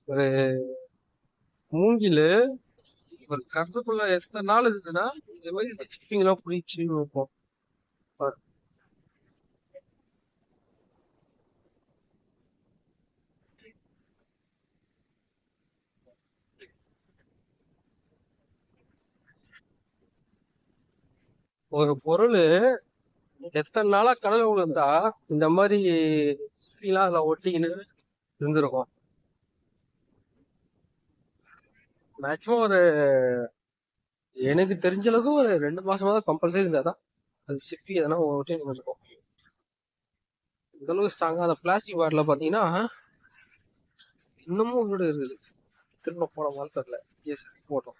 ஒரு மூங்கிலு ஒரு கருத்துக்குள்ள எத்தனை நாள் இருக்குதுன்னா இந்த மாதிரி சிப்பிங் எல்லாம் பிடிச்சி வைப்போம். ஒரு பொருள் எத்தனை நாளா கடல் விழுந்தா இந்த மாதிரி சிப்பிலாம் அதுல ஒட்டிக்கின்னு இருந்திருக்கும். மேக்சிமம் ஒரு எனக்கு தெரிஞ்ச அளவுக்கு ஒரு 2 மாசமா தான் கம்பல்சரி இருந்தாதான் அது சிப்பி எதனா ஒட்டி இருக்கும். இந்த அளவுக்கு ஸ்ட்ராங்கா அந்த பிளாஸ்டிக் பாட்டில பாத்தீங்கன்னா இன்னமும் உங்களோட இருக்குது. திரும்ப போன மாசத்துல எஸ் போட்டோம்.